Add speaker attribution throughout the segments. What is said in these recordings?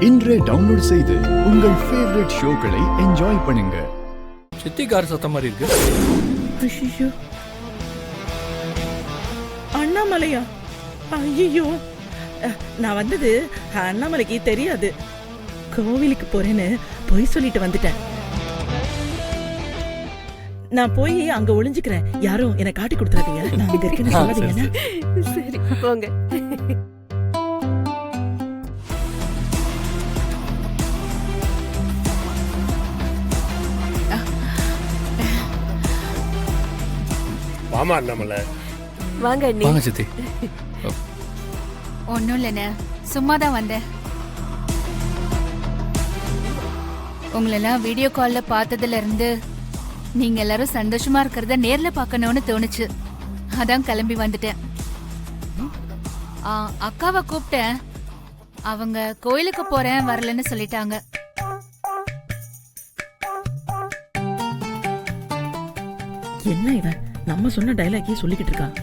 Speaker 1: இன்றே டவுன்லோட் செய்து உங்கள் ஃபேவரட் ஷோக்களை என்ஜாய் பண்ணுங்க.
Speaker 2: சித்தி கார் சத்தம் மாதிரி இருக்கு.
Speaker 3: ஐயோ, அண்ணாமலையா? ஐயோ, நான் வந்தது அண்ணாமலைக்கு தெரியாது. கோவிலுக்கு போறேன்னு பொய் சொல்லிட்டு வந்துட்டேன். நான் போய் அங்க ஒளிஞ்சுக்கிறேன். யாரும் என்னை காட்டி கொடுத்துறாதீங்க. நான் அங்க இருக்கேன்னு சொல்லாதீங்க.
Speaker 4: சரி போங்க.
Speaker 5: வாமா அண்ணாமலை.
Speaker 4: வாங்க அண்ணி.
Speaker 2: வாங்க சித்தி.
Speaker 6: ஒன்னும் இல்லைண்ணே, சும்மா தான் வந்தேன். உங்களெல்லாம் வீடியோ கால்ல பார்த்ததுல இருந்து நீங்க எல்லாரும் சந்தோஷமா இருக்கிறத நேர்ல பார்க்கணும்னு தோணுச்சு. அதான் கிளம்பி வந்துட்டேன். அக்காவை கூப்பிட்டேன். அவங்க கோயிலுக்கு போறேன் வரலன்னு சொல்லிட்டாங்க.
Speaker 3: என்ன இவன் நம்ம சொன்ன டைலாக்கே சொல்லிக்கிட்டு இருக்கான்.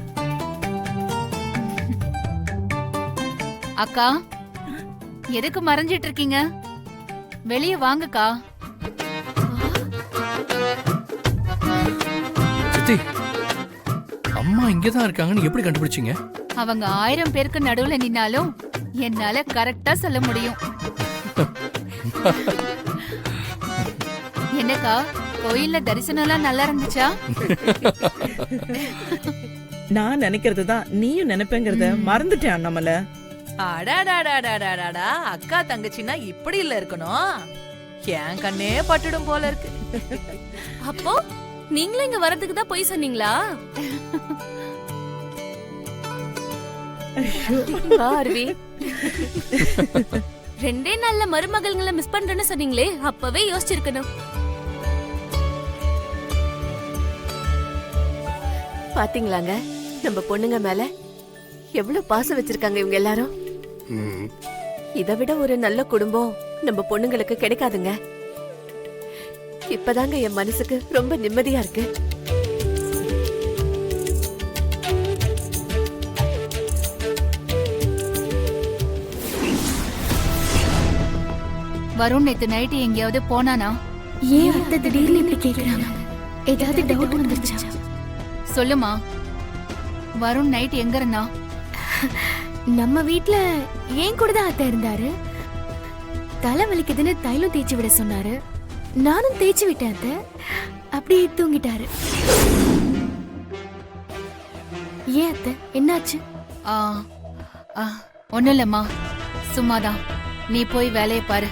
Speaker 6: அக்கா, எதுக்கு மறைஞ்சிட்டு இருக்கீங்க? வெளியே வாங்கக்கா.
Speaker 2: சித்தி, அம்மா இங்கதான் இருக்காங்கன்னு எப்படி கண்டுபிடிச்சீங்க?
Speaker 6: அவங்க 1000 பேருக்கு நடுவுல நின்னாலும் என்னால கரெக்டா சொல்ல முடியும். என்னக்கா, கோயில்ல தரிசனம் எல்லாம் நல்லா இருந்துச்சா?
Speaker 3: நான் நினைக்கிறதுதான் நீயும் நினைப்பேங்கிறத மறந்துட்டேன் அண்ணாமலை.
Speaker 7: அடாடாடாடாடாடா, அக்கா தங்கச்சின்னா இப்படி இல்ல இருக்கணும். என் கண்ணே பட்டுடும் போல இருக்கு.
Speaker 4: அப்போ நீங்களும் இங்க வரதுக்கு தான் போய் சொன்னீங்களா? அருவி, 2 நாள்ல மருமகள்களை மிஸ் பண்றேன்னு சொன்னீங்களே, அப்பவே யோசிச்சிருக்கணும். பாத்தீங்களாங்க நம்ம பொண்ணுங்க மேல எவ்வளவு பாசம் வச்சிருக்காங்க இவங்க எல்லாரும். இதை விட ஒரு நல்ல குடும்பம் நம்ம பொண்ணுங்களுக்கு கிடைக்காதுங்க. இப்பதாங்க என் மனசுக்கு ரொம்ப நிம்மதியா இருக்கு.
Speaker 6: வருண் நேத்து நைட்டு எங்கேயாவது போனானா?
Speaker 8: ஏன் அத்தை திடீர்னு இப்படி கேக்குறாங்க? ஏதாவது டவுட் வந்துருச்சா?
Speaker 6: சொல்லுமா, வருண் நைட் எங்க இருந்தா?
Speaker 8: நம்ம வீட்ல ஏன் கூட தான் அத்தை இருந்தாரு. தலை வலிக்குதுன்னு தைலம் தேய்ச்சி விட சொன்னாரு. நானும் தேய்ச்சி விட்டேன் அத்தை. அப்படியே தூங்கிட்டாரு. ஏன் அத்தை, என்னாச்சு?
Speaker 6: ஒன்னும் இல்லம்மா, சும்மாதான். நீ போய் வேலையை பாரு.